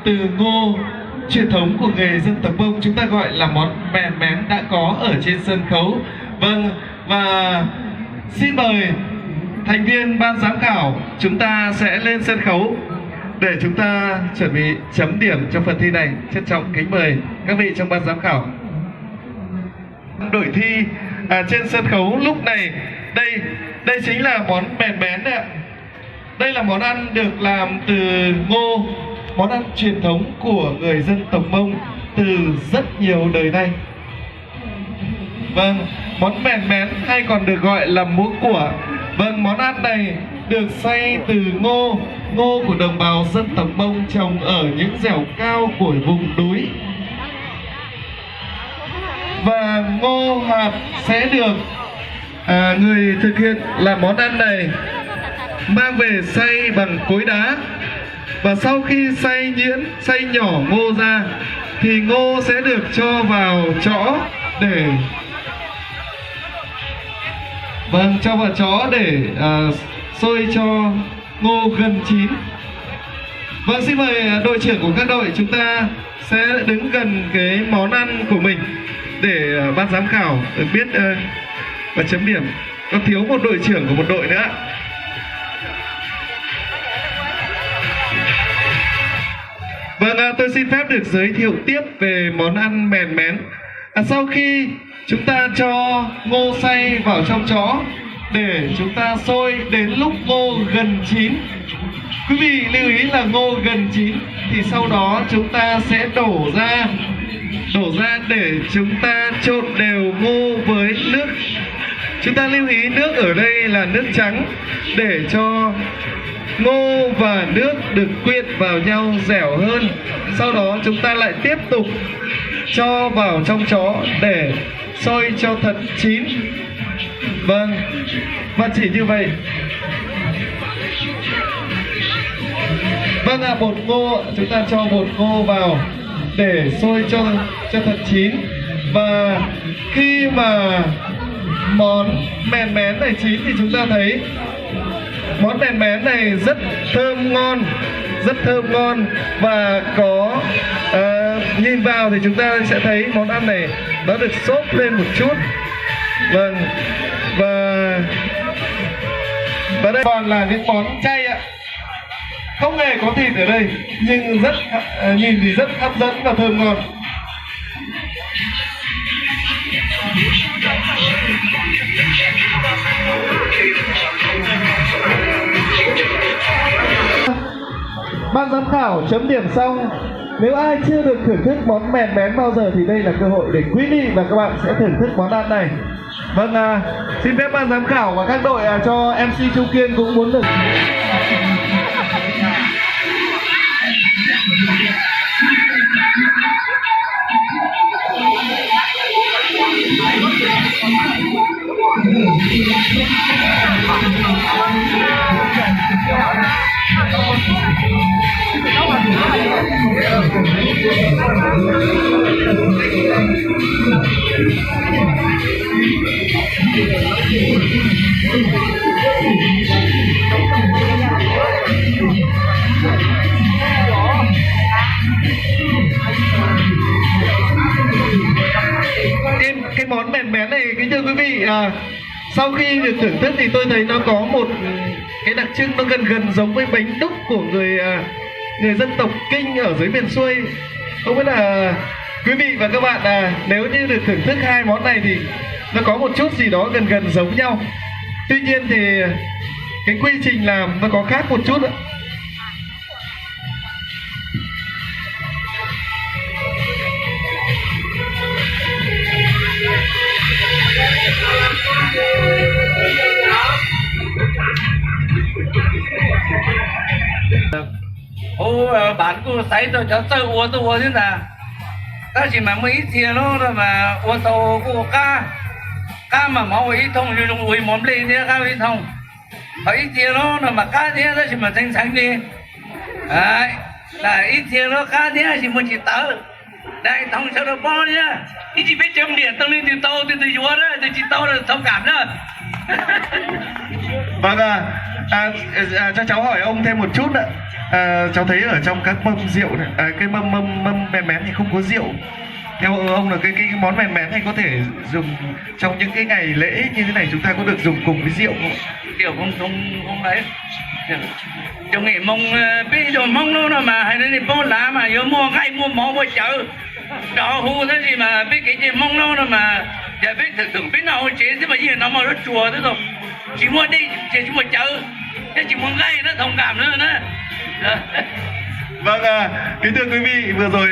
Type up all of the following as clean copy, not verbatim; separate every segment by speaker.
Speaker 1: từ ngô truyền thống của người dân tộc Mông, chúng ta gọi là món mèn mén đã có ở trên sân khấu. Vâng, và xin mời thành viên ban giám khảo chúng ta sẽ lên sân khấu để chúng ta chuẩn bị chấm điểm cho phần thi này. Trân trọng kính mời các vị trong ban giám khảo. Đội thi trên sân khấu lúc này, đây chính là món mèn mén đấy ạ. Đây là món ăn được làm từ ngô, món ăn truyền thống của người dân tộc Mông từ rất nhiều đời nay. Vâng, món mèn mén hay còn được gọi là múa của. Vâng, món ăn này được xay từ ngô của đồng bào dân tộc Mông trồng ở những dẻo cao của vùng núi. Và ngô hạt sẽ được người thực hiện làm món ăn này mang về xay bằng cối đá. Và sau khi xay nhỏ ngô ra thì ngô sẽ được cho vào chõ để cho vào chõ để sôi cho ngô gần chín. Vâng, xin mời đội trưởng của các đội chúng ta sẽ đứng gần cái món ăn của mình để ban giám khảo được biết và chấm điểm. Có thiếu một đội trưởng của một đội nữa. Vâng, tôi xin phép được giới thiệu tiếp về món ăn mèn mén. Sau khi chúng ta cho ngô xay vào trong chõ để chúng ta sôi đến lúc ngô gần chín. Quý vị lưu ý là ngô gần chín thì sau đó chúng ta sẽ đổ ra để chúng ta trộn đều ngô với nước. Chúng ta lưu ý nước ở đây là nước trắng để cho ngô và nước được quyện vào nhau dẻo hơn. Sau đó chúng ta lại tiếp tục cho vào trong chõ để sôi cho thật chín. Vâng, và chỉ như vậy. Vâng ạ, bột ngô, chúng ta cho bột ngô vào để sôi cho thật chín. Và khi mà món mèn mén này chín thì chúng ta thấy món mèn mén này rất thơm ngon, và có nhìn vào thì chúng ta sẽ thấy món ăn này nó được xốp lên một chút. Vâng, và đây còn là những món chay ạ, không hề có thịt ở đây nhưng nhìn thì rất hấp dẫn và thơm ngon. Ban giám khảo chấm điểm xong. Nếu ai chưa được thưởng thức món mèn mén bao giờ thì đây là cơ hội để quý vị và các bạn sẽ thưởng thức món ăn này. Vâng, xin phép ban giám khảo và các đội cho MC Trung Kiên cũng muốn được. Cái món mèn mén này, kính thưa quý vị, sau khi được thưởng thức thì tôi thấy nó có một cái đặc trưng nó gần giống với bánh đúc của người dân tộc Kinh ở dưới miền xuôi. Không biết là quý vị và các bạn nếu như được thưởng thức hai món này thì nó có một chút gì đó gần giống nhau. Tuy nhiên thì cái quy trình làm nó có khác một chút ạ.
Speaker 2: Bạn cô sấy cho cháu chơi ua thế nào? Ta chỉ mà mấy tiền nó rồi mà ua tàu cô cá mà máu ít thông rồi ui móm lên thế cá ít thông. Ít tiền nó rồi mà cá thế đó chỉ mà thanh sáng đi. Đấy, là ít tiền nó cá thế chỉ muốn chỉ tớ. Đây thông sao nó bao nhá. Ít chỉ biết chấm điện tao lên từ tàu từ vua đó, từ chỉ tàu là thông cảm đó.
Speaker 1: Vâng cho cháu hỏi ông thêm một chút ạ. cháu thấy ở trong các mâm rượu này, cái mâm mèn mén thì không có rượu. Theo ông là cái món mèn mén này có thể dùng trong những cái ngày lễ như thế này, chúng ta có được dùng cùng với rượu không?
Speaker 2: Rượu không đấy. Chúng nghĩ mong biết rồi mong nó mà hay đến đi bó lá mà vô mua gai mua mỏ mua chợ đó hù thế gì mà biết cái gì mong nó mà giờ biết thường biết nào chế chứ mà gì nó mà nó chùa thế rồi chỉ mua đi chỉ mua chợ chứ chỉ muốn gai nó thông cảm nữa nữa.
Speaker 1: Vâng, kính thưa quý vị, vừa rồi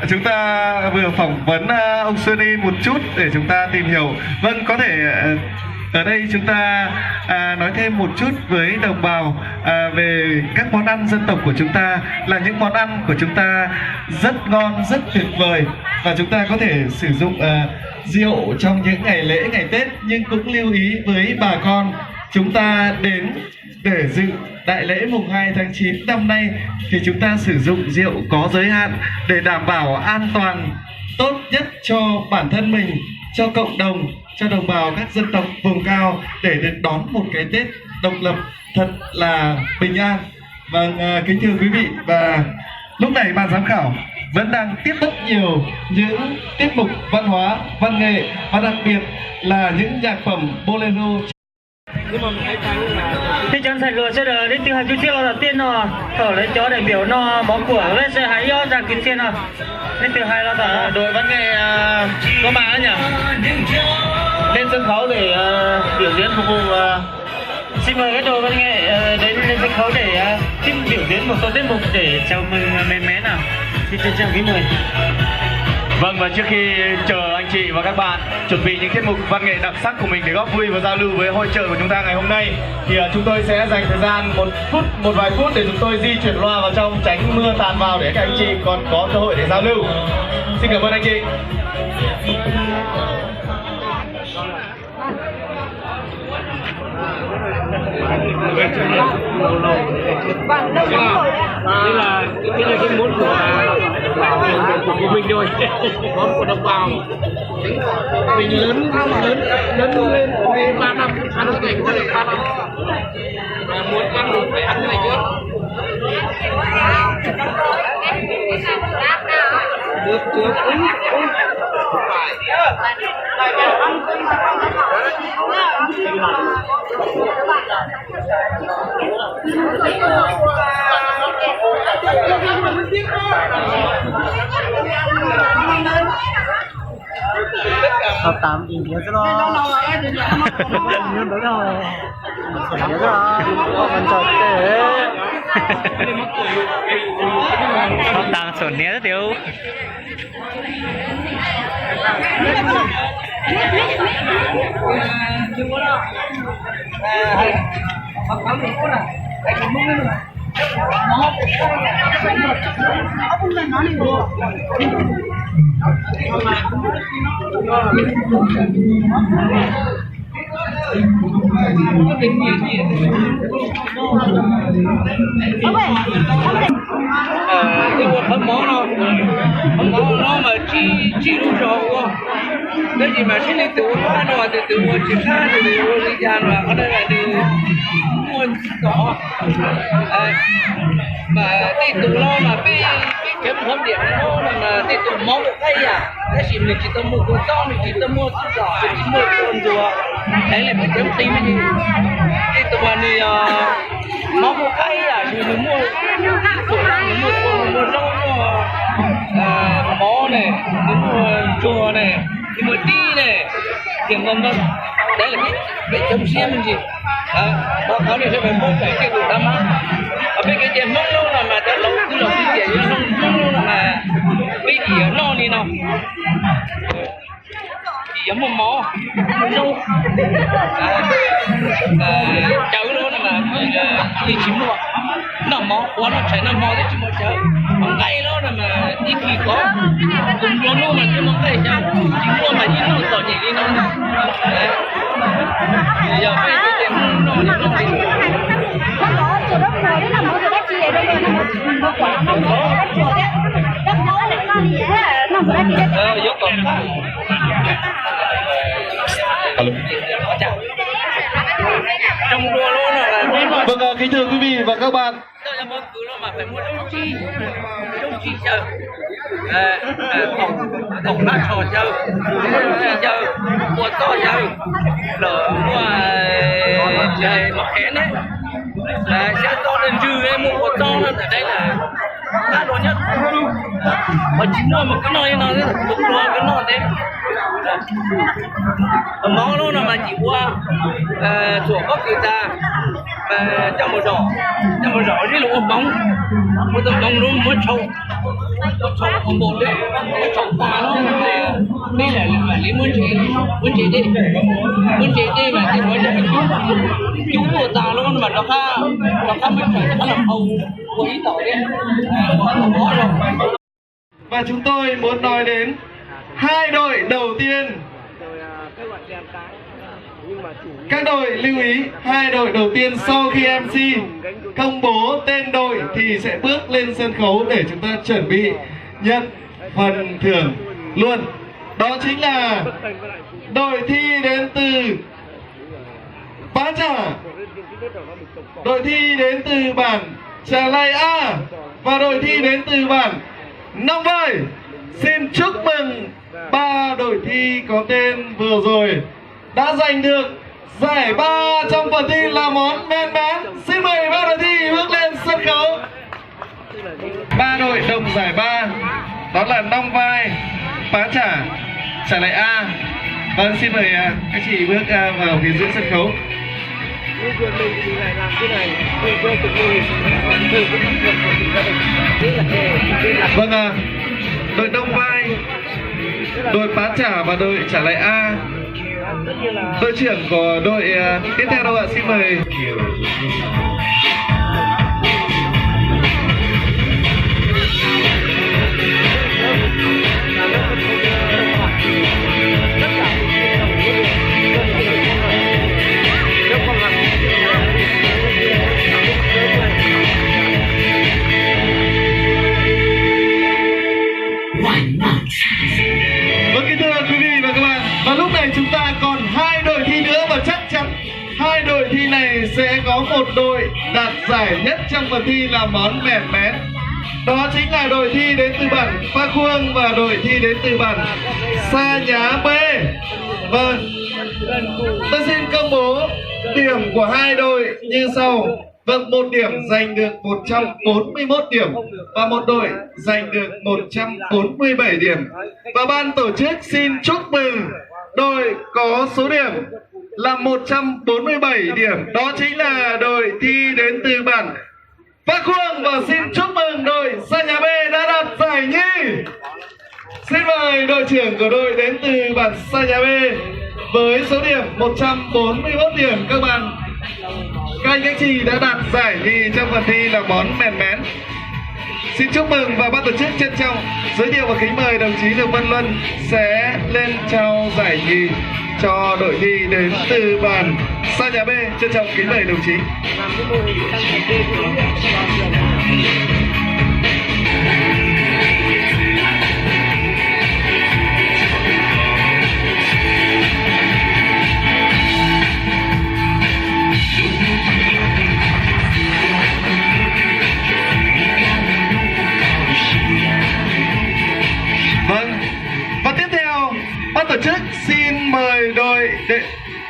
Speaker 1: chúng ta vừa phỏng vấn ông Xuân Y một chút để chúng ta tìm hiểu. Vâng, có thể ở đây chúng ta nói thêm một chút với đồng bào về các món ăn dân tộc của chúng ta, là những món ăn của chúng ta rất ngon, rất tuyệt vời, và chúng ta có thể sử dụng rượu trong những ngày lễ, ngày Tết. Nhưng cũng lưu ý với bà con chúng ta đến để dự đại lễ mùng 2 tháng 9 năm nay thì chúng ta sử dụng rượu có giới hạn để đảm bảo an toàn tốt nhất cho bản thân mình, cho cộng đồng, cho đồng bào các dân tộc vùng cao để được đón một cái Tết độc lập thật là bình an. Vâng, kính thưa quý vị, và lúc này ban giám khảo vẫn đang tiếp rất nhiều những tiết mục văn hóa, văn nghệ, và đặc biệt là những nhạc phẩm bolero.
Speaker 3: Thế chân sài lừa sẽ được đến từ hai chú chiêu đầu tiên nó thở lấy chó đại biểu nó bó của lên sẽ hãy do ra kín thiên nào đến từ hai là cả đội văn nghệ có mà nhỉ lên sân khấu để biểu diễn phục vụ. Xin mời các đội văn nghệ đến lên sân khấu để biểu diễn một số tiết mục để chào mừng mến mến nào. Xin trân trọng kính mời.
Speaker 4: Vâng, và trước khi chờ anh chị và các bạn chuẩn bị những tiết mục văn nghệ đặc sắc của mình để góp vui và giao lưu với hội chợ của chúng ta ngày hôm nay, thì chúng tôi sẽ dành thời gian một vài phút để chúng tôi di chuyển loa vào trong, tránh mưa tạt vào để các anh chị còn có cơ hội để giao lưu. Xin cảm ơn anh chị.
Speaker 3: Đây là cái món của mình rồi, món của đồng bào mình lớn lên 3 năm, ăn cái này có được 3 năm và muốn ăn được phải ăn cái này trước. Được hợp 8 thì nhớ cho nó nhớ đó rồi nhớ đó mình chọn thế hợp 8 sổn nhớ tiêu
Speaker 2: cái phần món nó mà chỉ lúc rồi cái gì mà xin đi từ qua nó từ mua chỉ khác từ đi dàn và ở đây là đi mua cỏ mà đi từ lo mà biết chấm phẩm điểm nó là đi từ món được hay à cái gì mình chỉ tao mua con to mình chỉ tao mua chút giỏ chỉ mua con rùa đấy là phải chấm tim gì đi từ mà đi món được hay à thì mình mua rau mó này mua chùa này mua đi này tiền vân vân đấy là cái chấm xiêm gì báo cáo này sẽ phải mua phải cái đủ đam ở bên cái tiền mông lâu là mà đã lâu cứ lâu đi tiền mông lâu là mà bây giờ no đi nào chỉ giống một mó lâu cháu luôn là mà đi chim mua nó mó quá nó phải nó mó đấy chỉ một cháu còn ngay đó là mà đi khi có cùng luôn luôn mà cái món này cháu chỉ mua mà chỉ nó tỏ nhỉ đi nó giờ phải cái tiền nó đi
Speaker 5: nó có đất này nó nằm ở đất gì đây nó quả nó đất nó là con gì á nó ở đất gì
Speaker 2: dốc còn trong đua luôn là
Speaker 1: Vâng, kính thưa quý vị và các bạn,
Speaker 2: chi chung chi chơi tổng bát trò chơi chi chơi của to chơi lỡ mà chơi mặc kén đấy sẽ to lên dư em mua của to hơn ở đây là đắt đỏ nhất mà chỉ mua một cái nồi nó đúng rồi cái nồi đấy món nó là mà chỉ qua chuột gốc người ta trong một đỏ với lục bóng một tấm bóng luôn mới trâu không một đấy trâu quá nó đây là lấy muốn chị đi mà chị nói cho mình chú của ta luôn mà nó khác mình phải nó làm hầu của ý tỏi đấy
Speaker 1: và chúng tôi muốn nói đến hai đội đầu tiên. Các đội lưu ý, hai đội đầu tiên sau khi MC công bố tên đội thì sẽ bước lên sân khấu để chúng ta chuẩn bị nhận phần thưởng luôn. Đó chính là đội thi đến từ Bá Trả, đội thi đến từ bản Trà Lai A và đội thi đến từ bản Nong Vai. Xin chúc mừng ba đội thi có tên vừa rồi đã giành được giải ba trong phần thi là món men bén. Xin mời ba đội thi bước lên sân khấu. Ba đội đồng giải ba đó là Nong Vai, Bá Trả, Trà Lai A. Vâng, xin mời các chị bước vào phía giữa sân khấu. Vâng ạ, đội Nong Vai, đội Bá Trả và đội Trà Lai A. Đội trưởng của đội tiếp theo đâu ạ? Xin mời. Vâng, kính thưa quý vị và các bạn, và lúc này chúng ta còn hai đội thi nữa và chắc chắn hai đội thi này sẽ có một đội đạt giải nhất trong phần thi là món mèn mén. Đó chính là đội thi đến từ bản Pha Khuông và đội thi đến từ bản Sa Nhá B. Vâng, tôi xin công bố điểm của hai đội như sau. Vâng, một điểm giành được 141 điểm và một đội giành được 147 điểm. Và ban tổ chức xin chúc mừng đội có số điểm là 147 điểm. Đó chính là đội thi đến từ bản Pha Khuông và xin chúc mừng đội Sa Nhá B đã đạt giải nhì. Xin mời đội trưởng của đội đến từ bản Sa Nhá B với số điểm 141 điểm. Các bạn, các anh các chị đã đạt giải nhì trong phần thi là món mèn mén. Xin chúc mừng và ban tổ chức trân trọng giới thiệu và kính mời đồng chí Lương Văn Luân sẽ lên trao giải nhì cho đội thi đến từ bản Sa Nhá B. Trân trọng kính mời đồng chí. Vâng, và tiếp theo ban tổ chức xin mời đội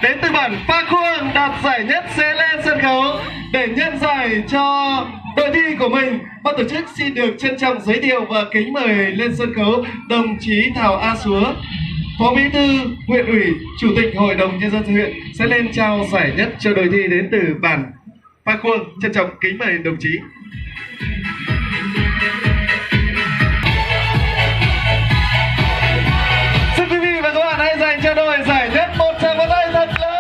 Speaker 1: đến từ bản Pha Khuông đạt giải nhất sẽ lên sân khấu để nhận giải cho đội thi của mình. Ban tổ chức xin được trân trọng giới thiệu và kính mời lên sân khấu đồng chí Thảo A Súa, Phó Bí thư huyện ủy, Chủ tịch Hội đồng Nhân dân huyện sẽ lên trao giải nhất cho đội thi đến từ bản Pha Khuông. Trân trọng kính mời đồng chí. Xin quý vị và các bạn hãy dành cho đội giải nhất một tràng pháo tay thật lớn.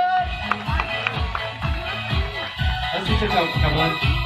Speaker 1: Xin trân trọng cảm ơn.